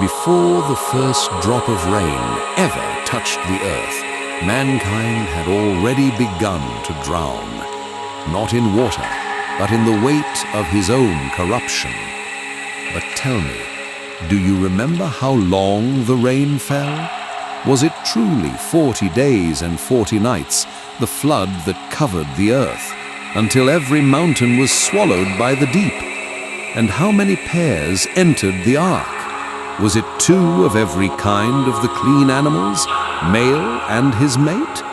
Before the first drop of rain ever touched the earth, mankind had already begun to drown, not in water, but in the weight of his own corruption. But tell me, do you remember how long the rain fell? Was it truly 40 days and 40 nights, the flood that covered the earth, until every mountain was swallowed by the deep? And how many pairs entered the ark? Was it 2 of every kind of the clean animals, male and his mate?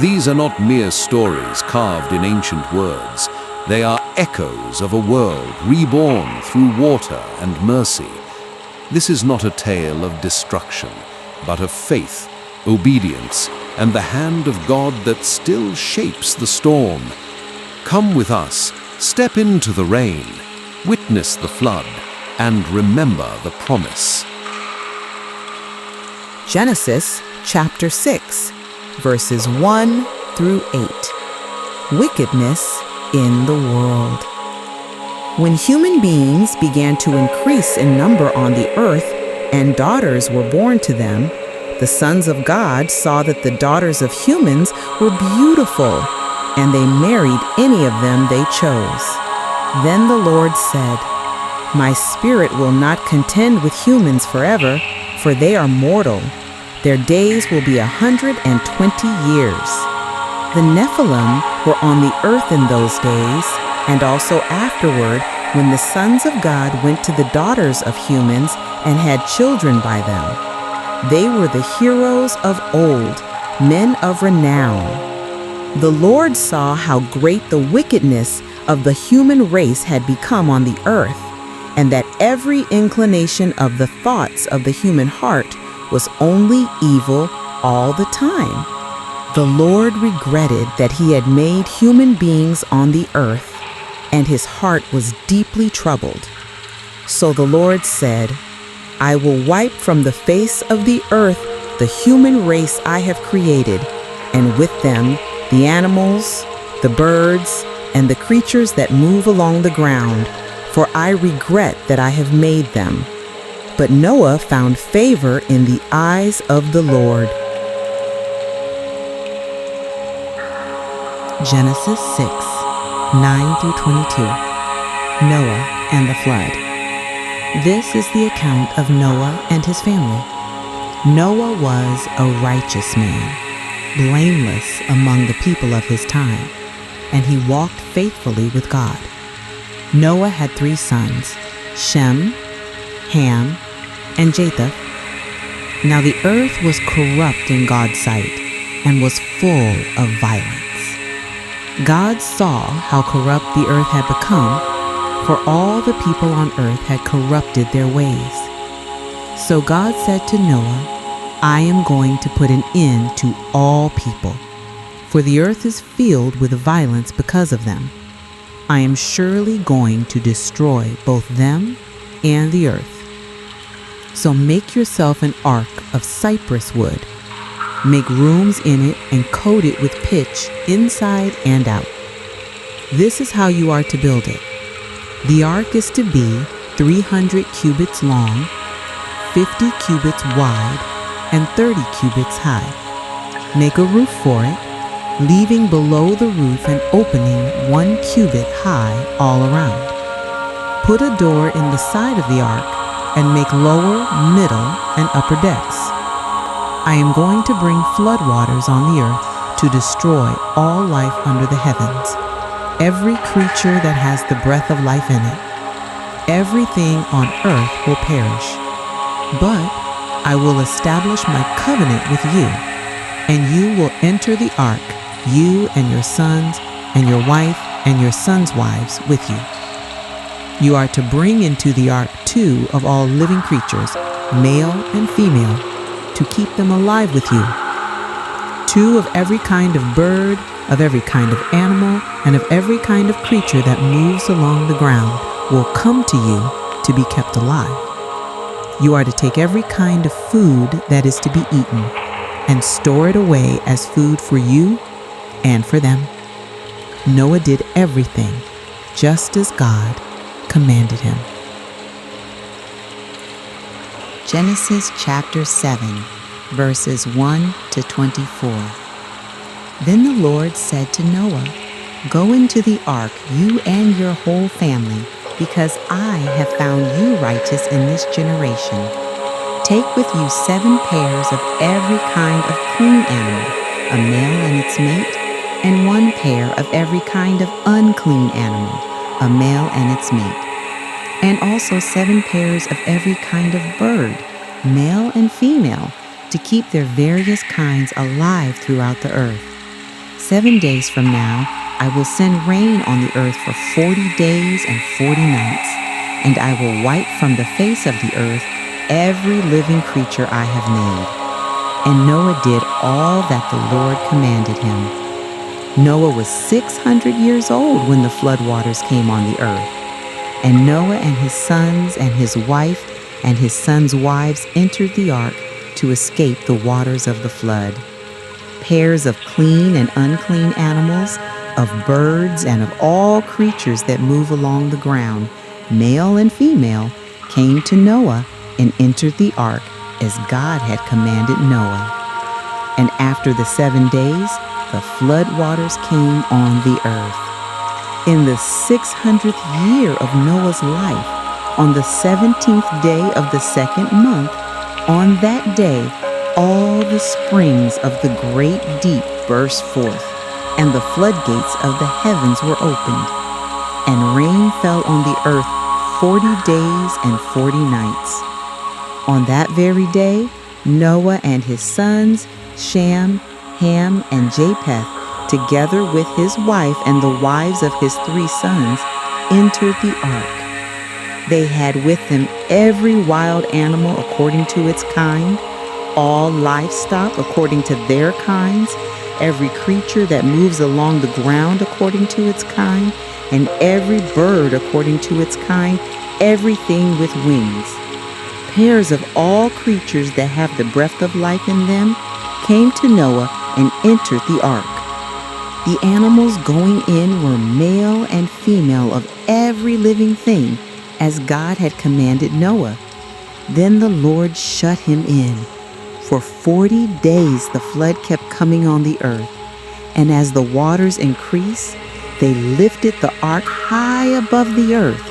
These are not mere stories carved in ancient words. They are echoes of a world reborn through water and mercy. This is not a tale of destruction, but of faith, obedience, and the hand of God that still shapes the storm. Come with us, step into the rain, witness the flood, and remember the promise. Genesis chapter 6, verses 1 through 8. Wickedness in the world. When human beings began to increase in number on the earth, and daughters were born to them, the sons of God saw that the daughters of humans were beautiful, and they married any of them they chose. Then the Lord said, "My spirit will not contend with humans forever, for they are mortal. Their days will be 120 years. The Nephilim were on the earth in those days, and also afterward, when the sons of God went to the daughters of humans and had children by them. They were the heroes of old, men of renown. The Lord saw how great the wickedness of the human race had become on the earth, and that every inclination of the thoughts of the human heart was only evil all the time. The Lord regretted that he had made human beings on the earth, and his heart was deeply troubled. So the Lord said, I will wipe from the face of the earth the human race I have created, and with them the animals, the birds, and the creatures that move along the ground, for I regret that I have made them. But Noah found favor in the eyes of the Lord. Genesis 6, 9 through 22. Noah and the flood. This is the account of Noah and his family. Noah was a righteous man, blameless among the people of his time, and he walked faithfully with God. Noah had 3 sons, Shem, Ham, and Japheth. Now the earth was corrupt in God's sight and was full of violence. God saw how corrupt the earth had become, for all the people on earth had corrupted their ways. So God said to Noah, I am going to put an end to all people, for the earth is filled with violence because of them. I am surely going to destroy both them and the earth. So make yourself an ark of cypress wood. Make rooms in it and coat it with pitch inside and out. This is how you are to build it. The ark is to be 300 cubits long, 50 cubits wide, and 30 cubits high. Make a roof for it, leaving below the roof an opening 1 cubit high all around. Put a door in the side of the ark and make lower, middle, and upper decks. I am going to bring floodwaters on the earth to destroy all life under the heavens, every creature that has the breath of life in it. Everything on earth will perish. But I will establish my covenant with you, and you will enter the ark, you and your sons, and your wife and your sons' wives with you. You are to bring into the ark 2 of all living creatures, male and female, to keep them alive with you. 2 of every kind of bird, of every kind of animal, and of every kind of creature that moves along the ground will come to you to be kept alive. You are to take every kind of food that is to be eaten and store it away as food for you and for them. Noah did everything just as God commanded him. Genesis chapter 7, verses 1 to 24. Then the Lord said to Noah, "Go into the ark, you and your whole family, because I have found you righteous in this generation. Take with you 7 pairs of every kind of clean animal, a male and its mate, and 1 pair of every kind of unclean animal, a male and its mate. And also 7 pairs of every kind of bird, male and female, to keep their various kinds alive throughout the earth. 7 days from now, I will send rain on the earth for 40 days and 40 nights, and I will wipe from the face of the earth every living creature I have made." And Noah did all that the Lord commanded him. Noah was 600 years old when the floodwaters came on the earth. And Noah and his sons and his wife and his sons' wives entered the ark to escape the waters of the flood. Pairs of clean and unclean animals, of birds and of all creatures that move along the ground, male and female, came to Noah and entered the ark as God had commanded Noah. And after the 7 days, the flood waters came on the earth. In the 600th year of Noah's life, on the 17th day of the 2nd month, on that day, all the springs of the great deep burst forth, and the floodgates of the heavens were opened, and rain fell on the earth 40 days and 40 nights. On that very day, Noah and his sons, Shem, Ham, and Japheth, together with his wife and the wives of his 3 sons, entered the ark. They had with them every wild animal according to its kind, all livestock according to their kinds, every creature that moves along the ground according to its kind, and every bird according to its kind, everything with wings. Pairs of all creatures that have the breath of life in them came to Noah and entered the ark. The animals going in were male and female of every living thing, as God had commanded Noah. Then the Lord shut him in. For 40 days the flood kept coming on the earth, and as the waters increased, they lifted the ark high above the earth.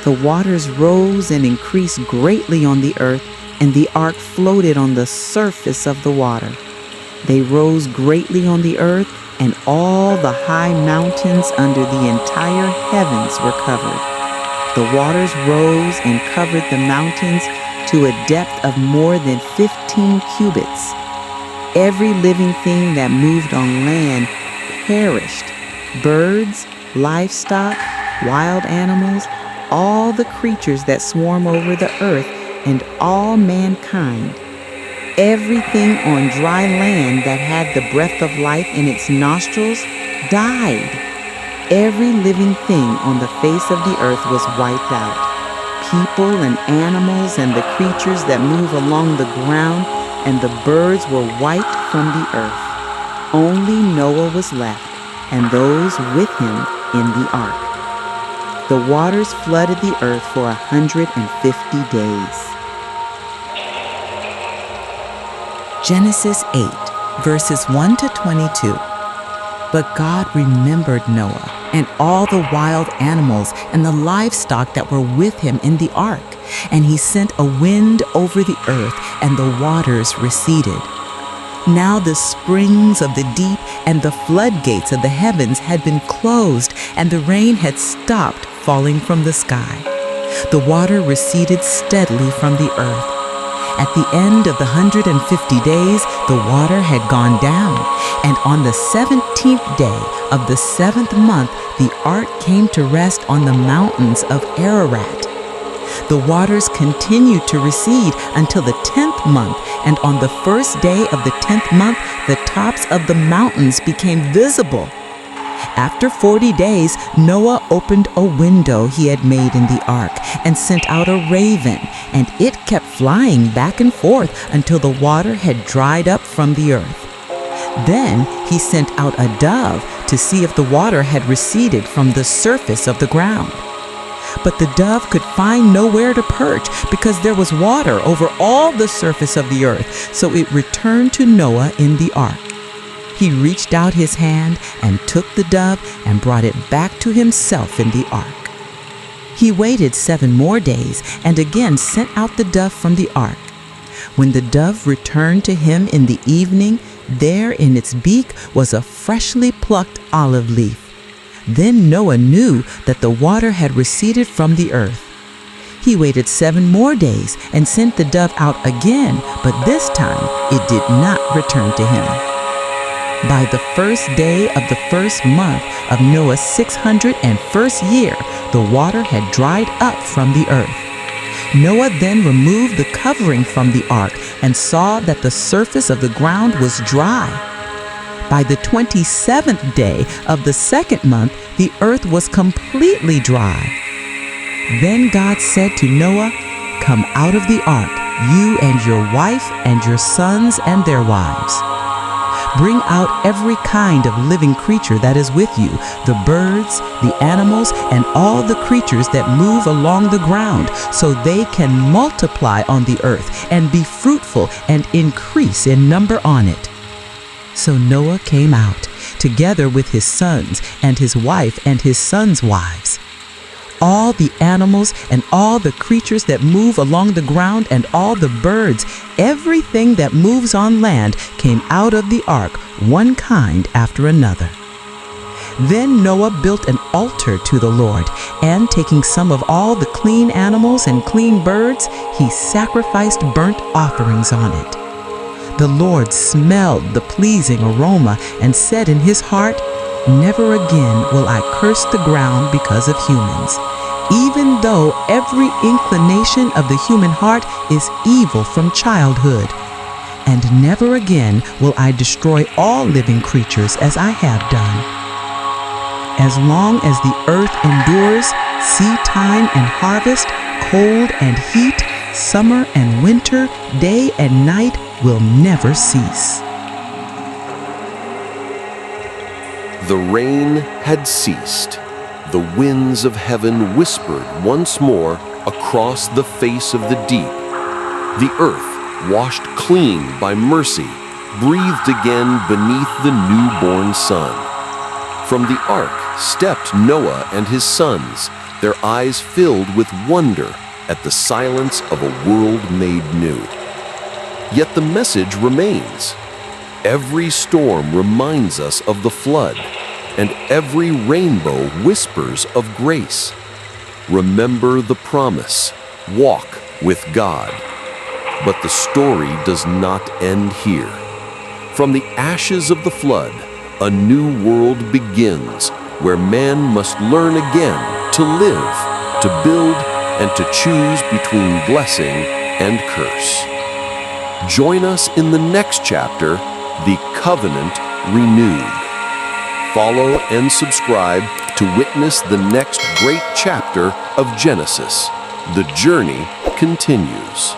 The waters rose and increased greatly on the earth, and the ark floated on the surface of the water. They rose greatly on the earth, and all the high mountains under the entire heavens were covered. The waters rose and covered the mountains to a depth of more than 15 cubits. Every living thing that moved on land perished. Birds, livestock, wild animals, all the creatures that swarm over the earth, and all mankind. Everything on dry land that had the breath of life in its nostrils died. Every living thing on the face of the earth was wiped out. People and animals and the creatures that move along the ground and the birds were wiped from the earth. Only Noah was left, and those with him in the ark. The waters flooded the earth for 150 days. Genesis 8, verses 1 to 22. But God remembered Noah and all the wild animals and the livestock that were with him in the ark, and he sent a wind over the earth, and the waters receded. Now the springs of the deep and the floodgates of the heavens had been closed, and the rain had stopped falling from the sky. The water receded steadily from the earth. At the end of the 150 days, the water had gone down, and on the 17th day of the 7th month, the ark came to rest on the mountains of Ararat. The waters continued to recede until the 10th month, and on the first day of the 10th month, the tops of the mountains became visible. After 40 days, Noah opened a window he had made in the ark and sent out a raven, and it kept flying back and forth until the water had dried up from the earth. Then he sent out a dove to see if the water had receded from the surface of the ground. but the dove could find nowhere to perch because there was water over all the surface of the earth, so it returned to Noah in the ark. He reached out his hand and took the dove and brought it back to himself in the ark. He waited 7 more days and again sent out the dove from the ark. When the dove returned to him in the evening, there in its beak was a freshly plucked olive leaf. Then Noah knew that the water had receded from the earth. He waited 7 more days and sent the dove out again, but this time it did not return to him. By the first day of the first month of Noah's 601st year, the water had dried up from the earth. Noah then removed the covering from the ark and saw that the surface of the ground was dry. By the 27th day of the second month, the earth was completely dry. Then God said to Noah, "Come out of the ark, you and your wife and your sons and their wives. Bring out every kind of living creature that is with you, the birds, the animals, and all the creatures that move along the ground, so they can multiply on the earth and be fruitful and increase in number on it." So Noah came out, together with his sons and his wife and his sons' wives. All the animals and all the creatures that move along the ground and all the birds, everything that moves on land came out of the ark, one kind after another. Then Noah built an altar to the Lord, and taking some of all the clean animals and clean birds, he sacrificed burnt offerings on it. The Lord smelled the pleasing aroma and said in his heart, "Never again will I curse the ground because of humans, even though every inclination of the human heart is evil from childhood. And never again will I destroy all living creatures as I have done. As long as the earth endures, seed time and harvest, cold and heat, summer and winter, day and night will never cease." The rain had ceased. The winds of heaven whispered once more across the face of the deep. The earth, washed clean by mercy, breathed again beneath the newborn sun. From the ark stepped Noah and his sons, their eyes filled with wonder at the silence of a world made new. Yet the message remains. Every storm reminds us of the flood, and every rainbow whispers of grace. Remember the promise, walk with God. But the story does not end here. From the ashes of the flood, a new world begins, where man must learn again to live, to build, and to choose between blessing and curse. Join us in the next chapter, The Covenant Renewed. Follow and subscribe to witness the next great chapter of Genesis. The journey continues.